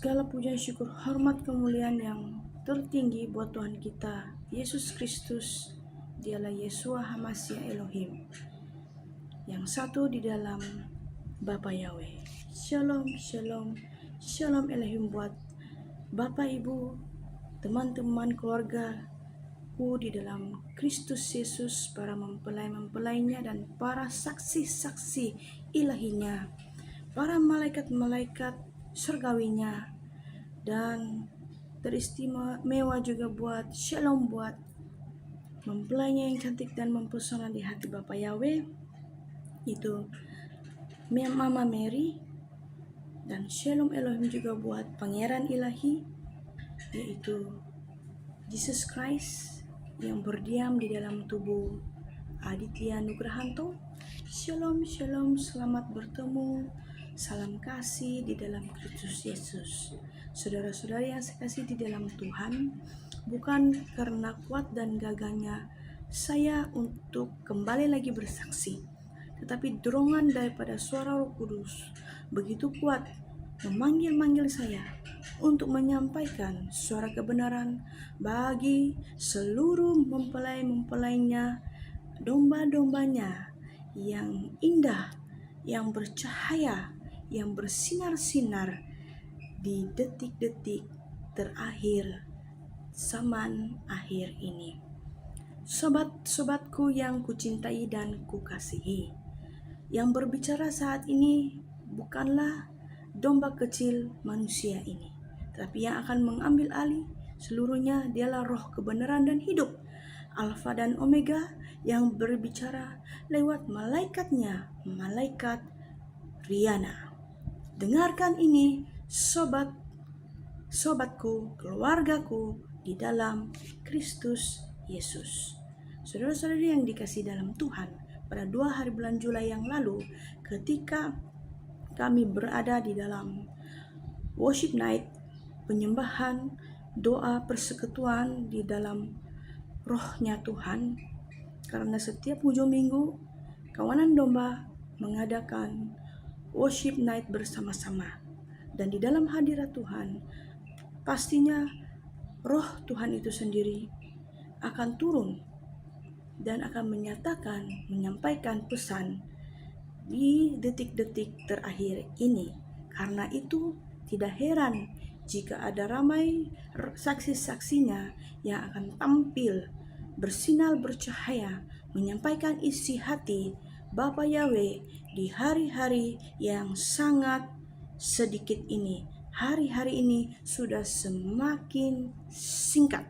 Segala puja syukur hormat kemuliaan yang tertinggi buat Tuhan kita Yesus Kristus. Dialah Yeshua HaMashiach Elohim yang satu di dalam Bapa Yahweh. Shalom, shalom, shalom Elohim buat Bapak Ibu, teman-teman keluargaku di dalam Kristus Yesus, para mempelai-mempelainya dan para saksi-saksi ilahinya, para malaikat-malaikat surgawinya, dan teristimewa juga buat shalom buat mempelainya yang cantik dan mempesona di hati Bapak Yahweh, itu Mama Mary. Dan shalom Elohim juga buat pangeran ilahi, yaitu Jesus Christ yang berdiam di dalam tubuh Aditya Nugrahanto. Shalom, shalom, selamat bertemu, salam kasih di dalam Kristus Yesus. Saudara-saudari yang saya kasih di dalam Tuhan, bukan karena kuat dan gagahnya saya untuk kembali lagi bersaksi, tetapi dorongan daripada suara Roh Kudus begitu kuat memanggil saya untuk menyampaikan suara kebenaran bagi seluruh mempelai-mempelainya, domba-dombanya yang indah, yang bercahaya, yang bersinar-sinar di detik-detik terakhir zaman akhir ini. Sobat-sobatku yang kucintai dan kukasihi, yang berbicara saat ini bukanlah domba kecil manusia ini, tetapi yang akan mengambil alih seluruhnya dialah Roh kebenaran dan hidup, Alfa dan Omega, yang berbicara lewat malaikatnya, malaikat Riana. Dengarkan ini sobatku, keluargaku di dalam Kristus Yesus. Saudara-saudari yang dikasihi dalam Tuhan, pada 2 hari bulan Juli yang lalu, ketika kami berada di dalam worship night, penyembahan, doa persekutuan di dalam rohnya Tuhan, karena setiap ujung minggu kawanan domba mengadakan worship night bersama-sama, dan di dalam hadirat Tuhan pastinya roh Tuhan itu sendiri akan turun dan akan menyampaikan pesan di detik-detik terakhir ini. Karena itu tidak heran jika ada ramai saksi-saksinya yang akan tampil bersinar bercahaya menyampaikan isi hati Bapa Yahweh di hari-hari yang sangat sedikit ini. Hari-hari ini sudah semakin singkat.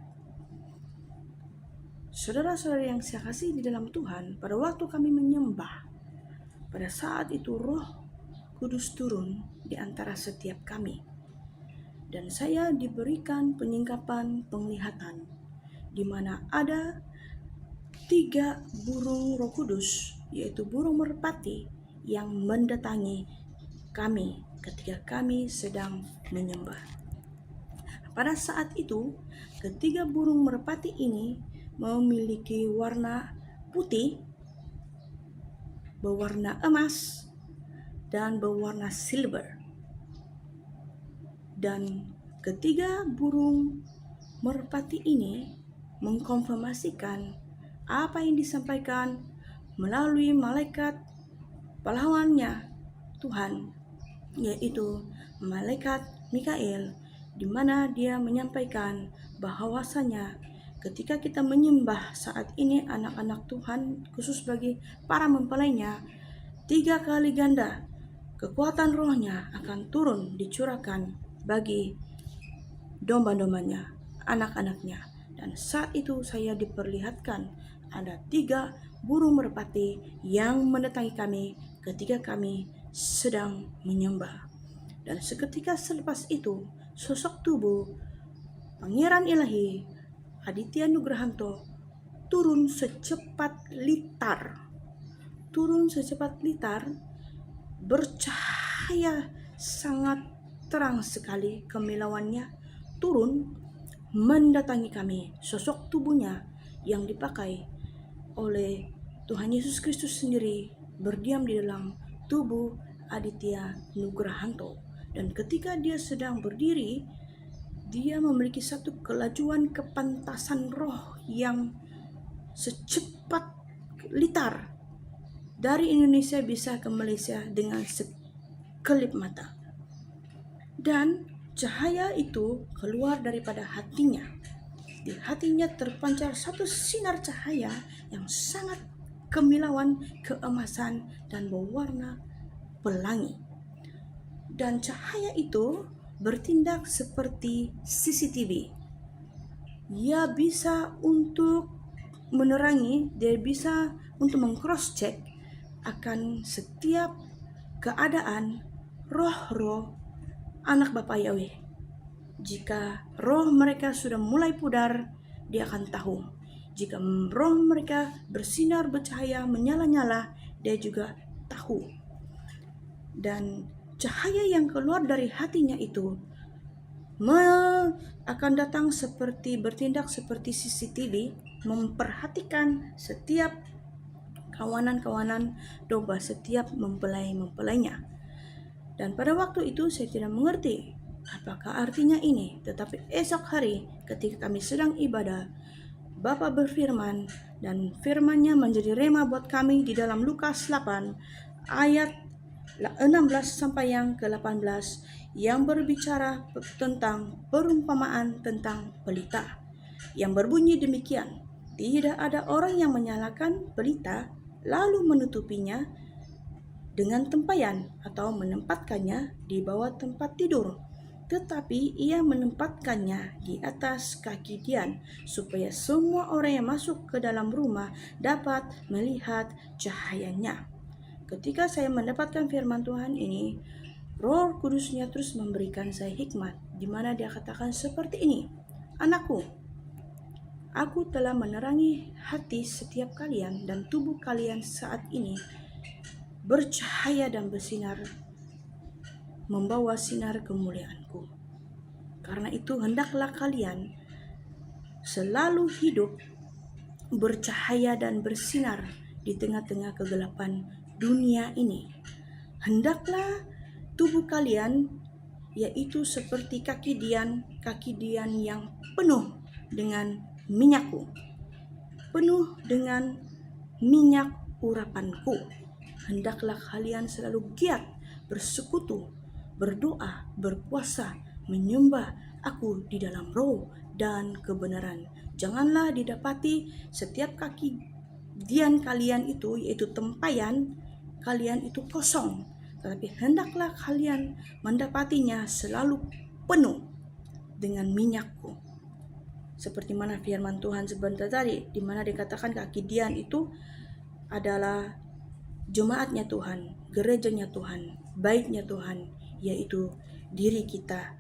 Saudara-saudara yang saya kasih di dalam Tuhan, pada waktu kami menyembah, pada saat itu Roh Kudus turun di antara setiap kami, dan saya diberikan penyingkapan penglihatan, di mana ada 3 burung Roh Kudus, yaitu burung merpati yang mendatangi kami ketika kami sedang menyembah. Pada saat itu, ketiga burung merpati ini memiliki warna putih, berwarna emas, dan berwarna silver. Dan ketiga burung merpati ini mengkonfirmasikan apa yang disampaikan melalui malaikat pahlawannya Tuhan, yaitu malaikat Mikael, di mana dia menyampaikan bahwasanya ketika kita menyembah saat ini anak-anak Tuhan, khusus bagi para mempelainya, 3 kali ganda kekuatan rohnya akan turun dicurahkan bagi domba-dombanya, anak-anaknya. Dan saat itu saya diperlihatkan ada 3 burung merpati yang mendatangi kami ketika kami sedang menyembah. Dan seketika selepas itu, sosok tubuh Pangeran Ilahi Aditya Nugrahanto turun secepat litar, bercahaya sangat terang sekali kemilauannya, turun mendatangi kami. Sosok tubuhnya yang dipakai oleh Tuhan Yesus Kristus sendiri berdiam di dalam tubuh Aditya Nugrahanto. Dan ketika dia sedang berdiri, dia memiliki satu kelajuan kepantasan roh yang secepat litar dari Indonesia bisa ke Malaysia dengan sekelip mata. Dan cahaya itu keluar daripada hatinya. Di hatinya terpancar satu sinar cahaya yang sangat kemilauan, keemasan, dan berwarna pelangi. Dan cahaya itu bertindak seperti CCTV. Ia bisa untuk menerangi, dia bisa untuk meng-cross check akan setiap keadaan roh-roh anak Bapak Yahweh. Jika roh mereka sudah mulai pudar, dia akan tahu. Jika roh mereka bersinar, bercahaya, menyala-nyala, dia juga tahu. Dan cahaya yang keluar dari hatinya itu akan datang seperti bertindak seperti CCTV, memperhatikan setiap kawanan-kawanan domba, setiap mempelai-mempelainya. Dan pada waktu itu saya tidak mengerti apakah artinya ini. Tetapi esok hari ketika kami sedang ibadah, Bapa berfirman dan firman-Nya menjadi rema buat kami di dalam Lukas 8 ayat 16 sampai yang ke-18 yang berbicara tentang perumpamaan tentang pelita yang berbunyi demikian. Tidak ada orang yang menyalakan pelita lalu menutupinya dengan tempayan atau menempatkannya di bawah tempat tidur, tetapi ia menempatkannya di atas kaki Dian supaya semua orang yang masuk ke dalam rumah dapat melihat cahayanya. Ketika saya mendapatkan firman Tuhan ini, Roh Kudusnya terus memberikan saya hikmat, di mana dia katakan seperti ini, anakku, aku telah menerangi hati setiap kalian dan tubuh kalian saat ini bercahaya dan bersinar, membawa sinar kemuliaanku. Karena itu hendaklah kalian selalu hidup bercahaya dan bersinar di tengah-tengah kegelapan dunia ini. Hendaklah tubuh kalian yaitu seperti kaki Dian yang penuh dengan minyakku, penuh dengan minyak urapanku. Hendaklah kalian selalu giat bersekutu, berdoa, berpuasa, menyembah aku di dalam roh dan kebenaran. Janganlah didapati setiap kaki Dian kalian itu, yaitu tempayan kalian itu kosong, tetapi hendaklah kalian mendapatinya selalu penuh dengan minyakku. Seperti mana firman Tuhan sebentar tadi, di mana dikatakan kaki Dian itu adalah jemaatnya Tuhan, gerejanya Tuhan, baiknya Tuhan, yaitu diri kita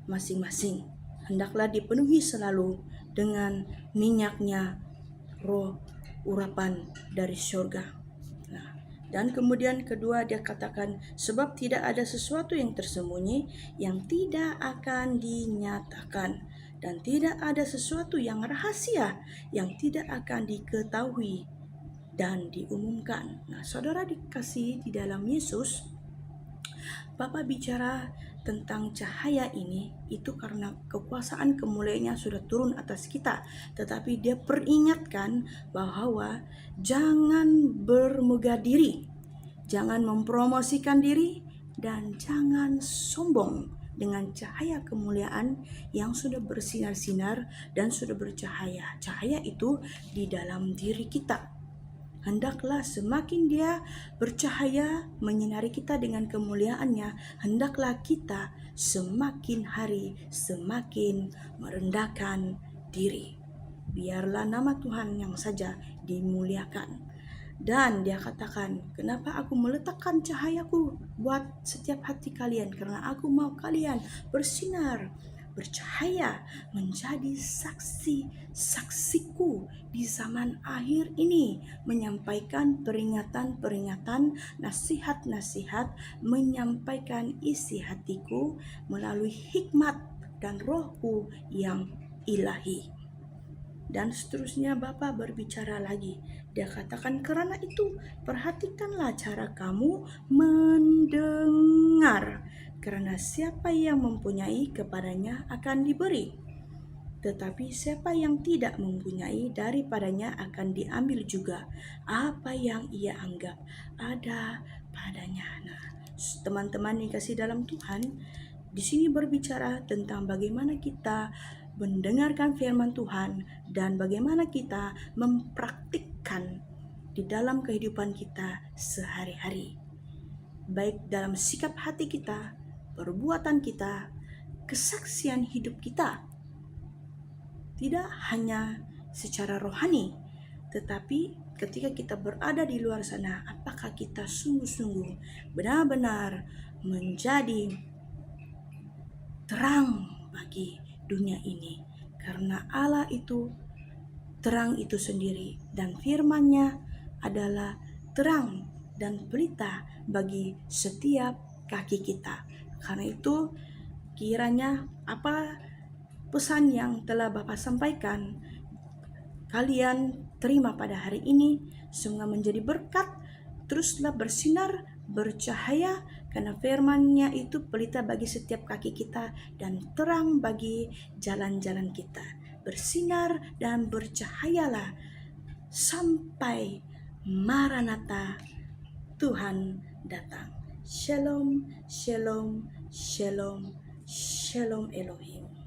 masing-masing. Hendaklah dipenuhi selalu dengan minyaknya roh urapan dari surga. Dan kemudian kedua dia katakan, sebab tidak ada sesuatu yang tersembunyi yang tidak akan dinyatakan, dan tidak ada sesuatu yang rahasia yang tidak akan diketahui dan diumumkan. Nah, saudara dikasih di dalam Yesus, Bapak bicara tentang cahaya ini itu karena kekuasaan kemuliaannya sudah turun atas kita, tetapi dia peringatkan bahwa jangan bermegah diri, jangan mempromosikan diri, dan jangan sombong dengan cahaya kemuliaan yang sudah bersinar-sinar dan sudah bercahaya. Cahaya itu di dalam diri kita. Hendaklah semakin dia bercahaya menyinari kita dengan kemuliaannya, hendaklah kita semakin hari semakin merendahkan diri. Biarlah nama Tuhan yang saja dimuliakan. Dan dia katakan, kenapa aku meletakkan cahayaku buat setiap hati kalian? Karena aku mau kalian bersinar, bercahaya, menjadi saksi-saksiku di zaman akhir ini, menyampaikan peringatan-peringatan, nasihat-nasihat, menyampaikan isi hatiku melalui hikmat dan rohku yang ilahi. Dan seterusnya Bapa berbicara lagi, Dia katakan, karena itu perhatikanlah cara kamu mendengar. Karena siapa yang mempunyai kepadanya akan diberi. Tetapi siapa yang tidak mempunyai, daripadanya akan diambil juga apa yang ia anggap ada padanya. Nah, teman-teman yang kasih dalam Tuhan, di sini berbicara tentang bagaimana kita mendengarkan firman Tuhan dan bagaimana kita mempraktikkan di dalam kehidupan kita sehari-hari. Baik dalam sikap hati kita, perbuatan kita, kesaksian hidup kita. Tidak hanya secara rohani, tetapi ketika kita berada di luar sana, apakah kita sungguh-sungguh benar-benar menjadi terang bagi dunia ini? Karena Allah itu terang itu sendiri, dan firman-Nya adalah terang dan pelita bagi setiap kaki kita. Karena itu kiranya apa pesan yang telah Bapak sampaikan kalian terima pada hari ini, semoga menjadi berkat. Teruslah bersinar, bercahaya, karena firman-Nya itu pelita bagi setiap kaki kita dan terang bagi jalan-jalan kita. Bersinar dan bercahayalah sampai Maranatha, Tuhan datang. Shalom, shalom, shalom, shalom Elohim.